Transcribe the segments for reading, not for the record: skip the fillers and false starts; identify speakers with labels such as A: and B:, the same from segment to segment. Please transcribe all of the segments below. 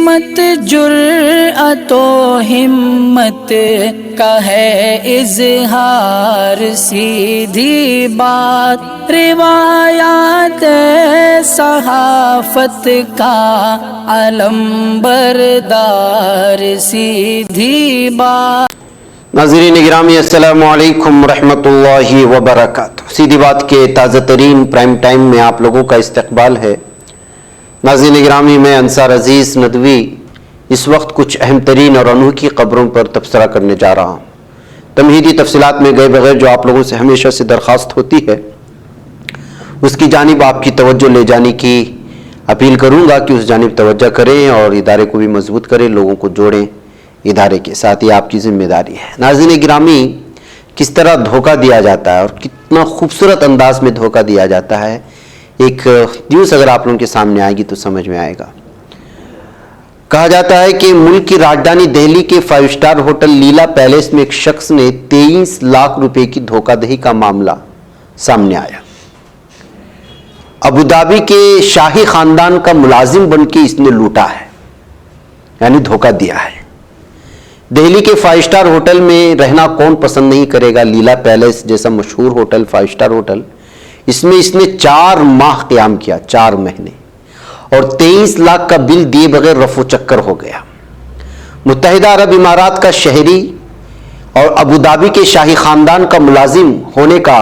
A: عصمت جرأت و ہمت کا ہے اظہار، سیدھی بات روایات صحافت کا علم بردار، سیدھی بات۔
B: ناظرین گرامی السلام علیکم ورحمۃ اللہ وبرکاتہ۔ سیدھی بات کے تازہ ترین پرائم ٹائم میں آپ لوگوں کا استقبال ہے۔ ناظرین گرامی، میں انصار عزیز ندوی اس وقت کچھ اہم ترین اور انوکھی خبروں پر تبصرہ کرنے جا رہا ہوں۔ تمہیدی تفصیلات میں گئے بغیر جو آپ لوگوں سے ہمیشہ سے درخواست ہوتی ہے، اس کی جانب آپ کی توجہ لے جانے کی اپیل کروں گا کہ اس جانب توجہ کریں اور ادارے کو بھی مضبوط کریں، لوگوں کو جوڑیں ادارے کے ساتھ، یہ آپ کی ذمہ داری ہے۔ ناظرین گرامی، کس طرح دھوکہ دیا جاتا ہے اور کتنا خوبصورت انداز میں دھوکہ دیا جاتا ہے، ایک نیوز اگر آپ لوگوں کے سامنے آئے گی تو سمجھ میں آئے گا۔ کہا جاتا ہے کہ ملک کی راجدھانی دہلی کے 5 اسٹار ہوٹل لیلا پیلیس میں ایک شخص نے 23 لاکھ روپے کی دھوکہ دہی کا معاملہ سامنے آیا۔ ابوظہبی کے شاہی خاندان کا ملازم بن کے اس نے لوٹا ہے، یعنی دھوکہ دیا ہے۔ دہلی کے 5 اسٹار ہوٹل میں رہنا کون پسند نہیں کرے گا؟ لیلا پیلیس جیسا مشہور ہوٹل، 5 اسٹار ہوٹل، اس میں اس نے 4 ماہ قیام کیا، 4 مہینے، اور 23 لاکھ کا بل دیے بغیر رفع چکر ہو گیا۔ متحدہ عرب امارات کا شہری اور ابوظہبی کے شاہی خاندان کا ملازم ہونے کا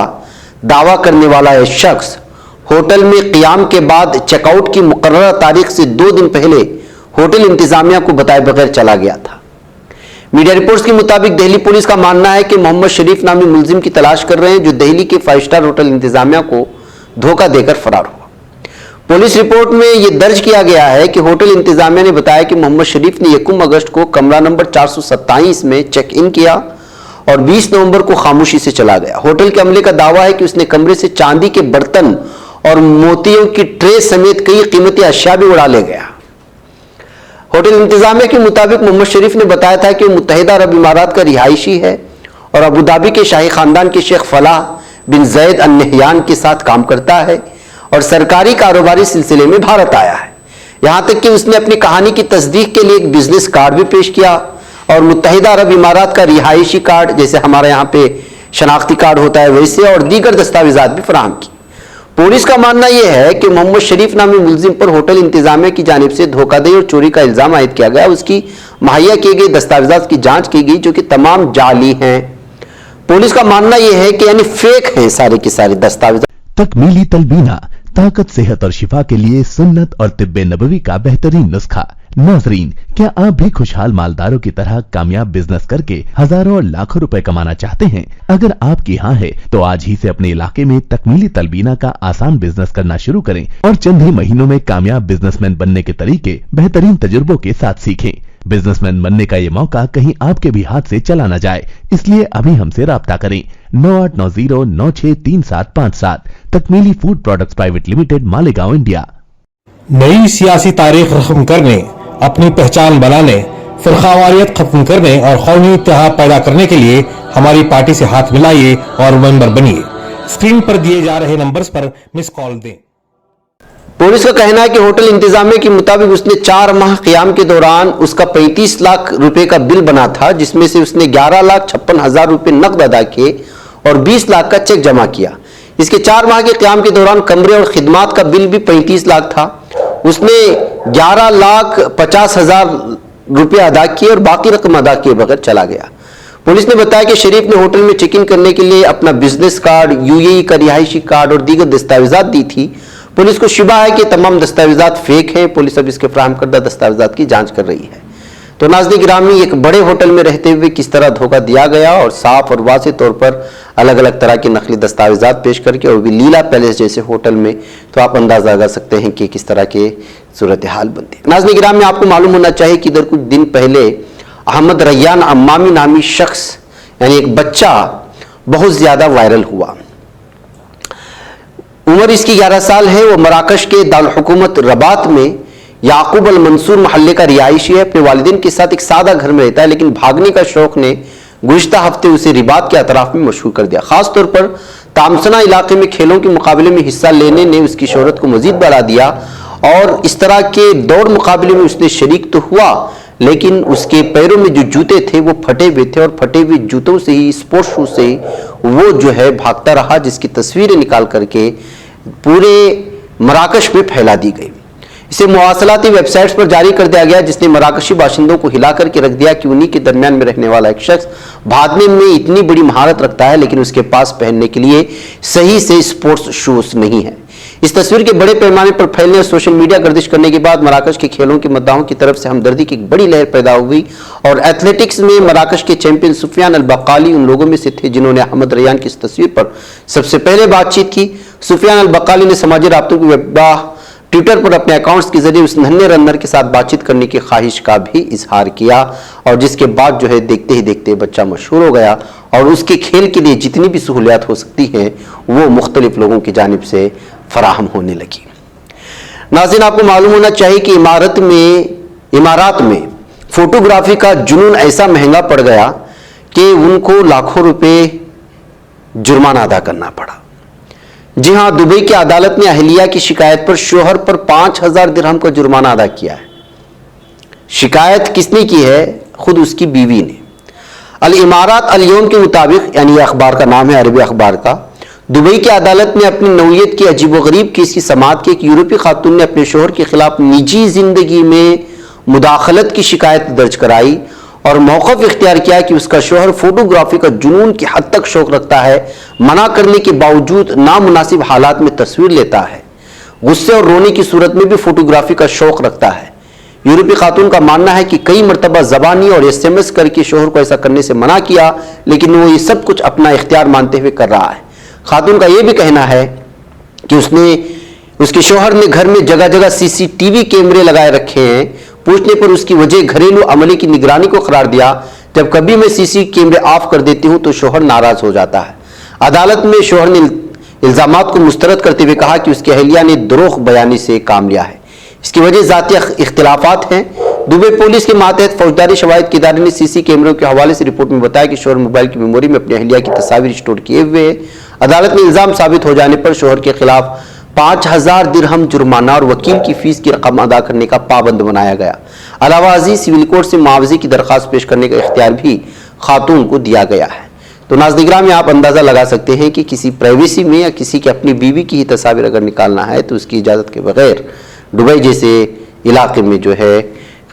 B: دعویٰ کرنے والا یہ شخص ہوٹل میں قیام کے بعد چیک آؤٹ کی مقررہ تاریخ سے 2 دن پہلے ہوٹل انتظامیہ کو بتائے بغیر چلا گیا تھا۔ میڈیا رپورٹس کے مطابق دہلی پولیس کا ماننا ہے کہ محمد شریف نامی ملزم کی تلاش کر رہے ہیں، جو دہلی کے 5 اسٹار ہوٹل انتظامیہ کو دھوکہ دے کر فرار ہوا۔ پولیس رپورٹ میں یہ درج کیا گیا ہے کہ ہوٹل انتظامیہ نے بتایا کہ محمد شریف نے 1 اگست کو کمرہ نمبر 427 میں چیک ان کیا اور 20 نومبر کو خاموشی سے چلا گیا۔ ہوٹل کے عملے کا دعویٰ ہے کہ اس نے کمرے سے چاندی کے برتن اور موتیوں کی ٹرے سمیت کئی قیمتی اشیاء بھی اڑا لے گیا۔ ہوٹل انتظامیہ کے مطابق محمد شریف نے بتایا تھا کہ وہ متحدہ عرب امارات کا رہائشی ہے اور ابوظہبی کے شاہی خاندان کے شیخ فلاح بن زید النہیان کے ساتھ کام کرتا ہے اور سرکاری کاروباری سلسلے میں بھارت آیا ہے۔ یہاں تک کہ اس نے اپنی کہانی کی تصدیق کے لیے ایک بزنس کارڈ بھی پیش کیا اور متحدہ عرب امارات کا رہائشی کارڈ، جیسے ہمارے یہاں پہ شناختی کارڈ ہوتا ہے ویسے، اور دیگر دستاویزات بھی فراہم کی۔ پولیس کا ماننا یہ ہے کہ محمد شریف نامی ملزم پر ہوٹل انتظامیہ کی جانب سے دھوکہ دہی اور چوری کا الزام عائد کیا گیا۔ اس کی مہیا کیے گئے دستاویزات کی جانچ کی گئی جو کہ تمام جعلی ہیں۔ پولیس کا ماننا یہ ہے کہ یعنی فیک ہیں سارے کے سارے دستاویزات۔
C: تکمیلی تلبینہ، طاقت، صحت اور شفا کے لیے سنت اور طب نبوی کا بہترین نسخہ۔ ناظرین، کیا آپ بھی خوشحال مالداروں کی طرح کامیاب بزنس کر کے ہزاروں اور لاکھوں روپے کمانا چاہتے ہیں؟ اگر آپ کی ہاں ہے تو آج ہی سے اپنے علاقے میں تکمیلی تلبینہ کا آسان بزنس کرنا شروع کریں اور چند ہی مہینوں میں کامیاب بزنس مین بننے کے طریقے بہترین تجربوں کے ساتھ سیکھیں۔ بزنس مین بننے کا یہ موقع کہیں آپ کے بھی ہاتھ سے چلا نہ جائے، اس لیے ابھی ہم سے رابطہ کریں۔ 9890963757 Takmeeli food products private limited, Malegaon, India.
D: نئی سیاسی تاریخ رقم کرنے، اپنی پہچان بنانے، فرقہ ختم کرنے اور قومی اتحاد پیدا کرنے کے لیے ہماری پارٹی سے ہاتھ ملائیے اور ممبر بنیے۔ اسکرین پر دیے جا رہے نمبرز پر مس کال دیں۔
B: پولیس کا کہنا ہے کہ ہوٹل انتظامیہ کے مطابق اس نے 4 ماہ قیام کے دوران اس کا 35 لاکھ روپے کا بل بنا تھا، جس میں سے اس نے 11,56,000 روپے نقد ادا کیے اور 20 لاکھ کا چیک جمع کیا۔ اس کے 4 ماہ کے قیام کے دوران کمرے اور خدمات کا بل بھی 35 لاکھ تھا۔ اس نے 11,50,000 روپے ادا کیے اور باقی رقم ادا کیے بغیر چلا گیا۔ پولیس نے بتایا کہ شریف نے ہوٹل میں چیک ان کرنے کے لیے اپنا بزنس کارڈ، UAE کا رہائشی کارڈ اور دیگر دستاویزات دی تھی۔ پولیس کو شبہ ہے کہ تمام دستاویزات فیک ہیں۔ پولیس اب اس کے فراہم کردہ دستاویزات کی جانچ کر رہی ہے۔ تو ناظرین گرامی، ایک بڑے ہوٹل میں رہتے ہوئے کس طرح دھوکہ دیا گیا اور صاف اور واضح طور پر الگ الگ طرح کے نقلی دستاویزات پیش کر کے، اور بھی لیلا پیلیس جیسے ہوٹل میں، تو آپ اندازہ لگا سکتے ہیں کہ کس طرح کے صورتحال بنتی ہے۔ ناظرین گرامی، آپ کو معلوم ہونا چاہیے کہ ادھر کچھ دن پہلے احمد ریان امامی نامی شخص، یعنی ایک بچہ، بہت زیادہ وائرل ہوا۔ عمر اس کی 11 سال ہے۔ وہ مراکش کے دارالحکومت رباط میں یعقوب المنصور محلے کا رہائشی ہے۔ اپنے والدین کے ساتھ ایک سادہ گھر میں رہتا ہے، لیکن بھاگنے کا شوق نے گزشتہ ہفتے اسے رباط کے اطراف میں مشہور کر دیا۔ خاص طور پر تامسنا علاقے میں کھیلوں کے مقابلے میں حصہ لینے نے اس کی شہرت کو مزید بڑھا دیا اور اس طرح کے دوڑ مقابلے میں اس نے شریک تو ہوا، لیکن اس کے پیروں میں جو جوتے تھے وہ پھٹے ہوئے تھے، اور پھٹے ہوئے جوتوں سے ہی، اسپورٹ شوز سے ہی وہ جو ہے بھاگتا رہا، جس کی تصویریں نکال کر کے پورے مراکش میں پھیلا دی گئی۔ اسے مواصلاتی ویب سائٹس پر جاری کر دیا گیا، جس نے مراکشی باشندوں کو ہلا کر کے رکھ دیا کہ انہی کے درمیان میں رہنے والا ایک شخص بھاگنے میں اتنی بڑی مہارت رکھتا ہے، لیکن اس کے پاس پہننے کے لیے صحیح سے اسپورٹس شوز نہیں ہے۔ اس تصویر کے بڑے پیمانے پر پھیلنے اور سوشل میڈیا گردش کرنے کے بعد مراکش کے کھیلوں کے مداحوں کی طرف سے ہمدردی کی ایک بڑی لہر پیدا ہوئی، اور ایتھلیٹکس میں مراکش کے چیمپئن سفیان البقالی ان لوگوں میں سے تھے جنہوں نے احمد ریان کی اس تصویر پر سب سے پہلے بات چیت کی۔ سفیان البقالی نے سماجی رابطوں کی ویب ٹویٹر پر اپنے اکاؤنٹس کے ذریعے اس ننھے رنر کے ساتھ بات چیت کرنے کی خواہش کا بھی اظہار کیا، اور جس کے بعد جو ہے دیکھتے ہی دیکھتے بچہ مشہور ہو گیا، اور اس کے کھیل کے لیے جتنی بھی سہولیات ہو سکتی ہیں وہ مختلف لوگوں کی جانب سے فراہم ہونے لگی۔ ناظرین، آپ کو معلوم ہونا چاہیے کہ امارات میں فوٹوگرافی کا جنون ایسا مہنگا پڑ گیا کہ ان کو لاکھوں روپے جرمانہ ادا کرنا پڑا۔ جی ہاں، دبئی کی عدالت نے اہلیہ کی شکایت پر شوہر پر 5000 درہم کا جرمانہ ادا کیا ہے۔ شکایت کس نے کی ہے؟ خود اس کی بیوی نے۔ الامارات الیوم کے مطابق، یعنی یہ اخبار کا نام ہے، عربی اخبار کا، دبئی کی عدالت نے اپنی نوعیت کی عجیب و غریب کیس کی سماعت کی۔ ایک یورپی خاتون نے اپنے شوہر کے خلاف نجی زندگی میں مداخلت کی شکایت درج کرائی اور موقف اختیار کیا کہ اس کا شوہر فوٹوگرافی کا جنون کی حد تک شوق رکھتا ہے، منع کرنے کے باوجود نامناسب حالات میں تصویر لیتا ہے، غصے اور رونے کی صورت میں بھی فوٹوگرافی کا شوق رکھتا ہے۔ یورپی خاتون کا ماننا ہے کہ کئی مرتبہ زبانی اور SMS کر کے شوہر کو ایسا کرنے سے منع کیا، لیکن وہ یہ سب کچھ اپنا اختیار مانتے ہوئے کر رہا ہے۔ خاتون کا یہ بھی کہنا ہے کہ اس کے شوہر نے گھر میں جگہ جگہ CCTV کیمرے لگائے رکھے ہیں۔ پوچھنے پر اس کی وجہ گھریلو عملے کی نگرانی کو قرار دیا۔ جب کبھی میں CC کیمرے آف کر دیتی ہوں تو شوہر ناراض ہو جاتا ہے۔ عدالت میں شوہر نے الزامات کو مسترد کرتے ہوئے کہا کہ اس کی اہلیہ نے دروغ بیانی سے کام لیا ہے۔ اس کی وجہ ذاتی اختلافات ہیں۔ دبئی پولیس کے ماتحت فوجداری شواہد کے ادارے نے CC کیمروں کے حوالے سے رپورٹ میں بتایا کہ شوہر موبائل کی میموری میں اپنی اہلیہ کی تصاویر اسٹور کیے ہوئے ہیں۔ عدالت میں الزام ثابت ہو جانے پر شوہر کے خلاف 5000 درہم جرمانہ اور وکیل کی فیس کی رقم ادا کرنے کا پابند بنایا گیا۔ علاوہ ازیں سول کورٹ سے معاوضے کی درخواست پیش کرنے کا اختیار بھی خاتون کو دیا گیا ہے۔ تو ناظرین گرامی، آپ اندازہ لگا سکتے ہیں کہ کسی پرائیویسی میں یا کسی کے اپنی بیوی کی ہی تصاویر اگر نکالنا ہے تو اس کی اجازت کے بغیر دبئی جیسے علاقے میں جو ہے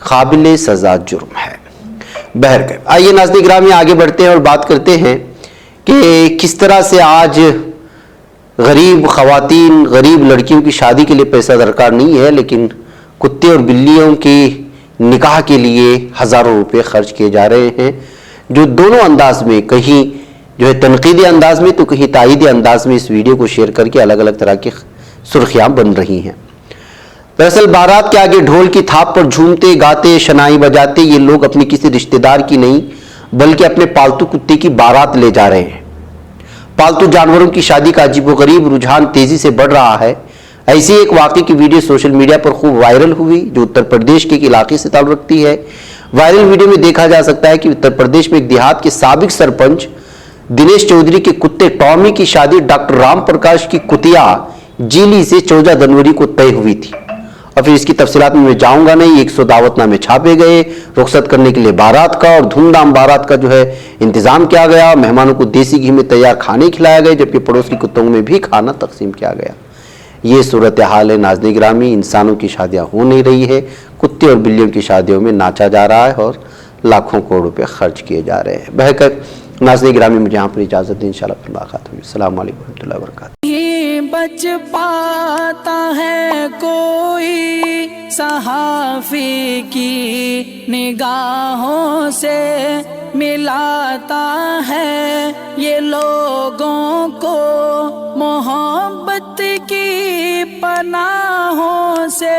B: قابل سزا جرم ہے۔ بہرکیف آئیے ناظرین گرامی آگے بڑھتے ہیں اور بات کرتے ہیں کہ کس طرح سے آج غریب خواتین، غریب لڑکیوں کی شادی کے لیے پیسہ درکار نہیں ہے، لیکن کتے اور بلیوں کی نکاح کے لیے ہزاروں روپے خرچ کیے جا رہے ہیں، جو دونوں انداز میں، کہیں جو ہے تنقیدی انداز میں تو کہیں تائیدی انداز میں اس ویڈیو کو شیئر کر کے الگ الگ طرح کی سرخیاں بن رہی ہیں۔ دراصل بارات کے آگے ڈھول کی تھاپ پر جھومتے گاتے شنائی بجاتے یہ لوگ اپنے کسی رشتہ دار کی نہیں بلکہ اپنے پالتو کتے کی بارات لے جا رہے ہیں۔ پالتو جانوروں کی شادی کا عجیب و غریب رجحان تیزی سے بڑھ رہا ہے۔ ایسی ایک واقعے کی ویڈیو سوشل میڈیا پر خوب وائرل ہوئی جو اتر پردیش کے ایک علاقے سے تعلق رکھتی ہے۔ وائرل ویڈیو میں دیکھا جا سکتا ہے کہ اتر پردیش میں ایک دیہات کے سابق سرپنچ دنیش چودھری کے کتے ٹامی کی شادی ڈاکٹر رام پرکاش کی کتیا جیلی سے 14 جنوری کو طے ہوئی تھی۔ اور پھر اس کی تفصیلات میں جاؤں گا نہیں۔ 100 دعوت نامے چھاپے گئے رخصت کرنے کے لیے بارات کا، اور دھوم دھام بارات کا جو ہے انتظام کیا گیا۔ مہمانوں کو دیسی گھی میں تیار کھانے کھلائے گئے، جبکہ پڑوس کی کتوں میں بھی کھانا تقسیم کیا گیا۔ یہ صورتحال ہے ناظرین گرامی، انسانوں کی شادیاں ہو نہیں رہی ہے، کتے اور بلیوں کی شادیوں میں ناچا جا رہا ہے اور لاکھوں کروڑ روپے خرچ کیے جا رہے ہیں۔ بہرکیف ناظرین گرامی، مجھے یہاں پر اجازت دیں، انشاءاللہ پھر ملاقات ہوگی۔ السلام علیکم ورحمۃ اللہ وبرکاتہ۔
A: بچ پاتا ہے کوئی صحافی کی نگاہوں سے، ملاتا ہے یہ لوگوں کو محبت کی پناہوں سے،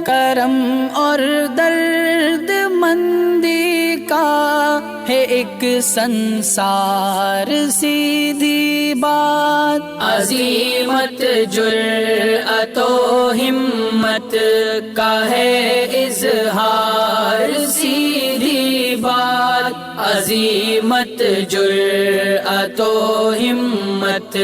A: کرم اور درد مندی کا ہے ایک سنسار، سیدھی بات عظیمت جرأت و ہمت کا ہے اظہار، سیدھی بات عظیمت جرأت و ہمت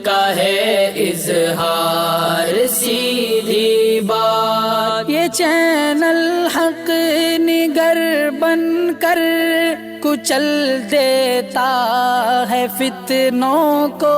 A: کا ہے اظہار، سیدھی بات. یہ چینل حق نگر بن کر کچل دیتا ہے فتنوں کو.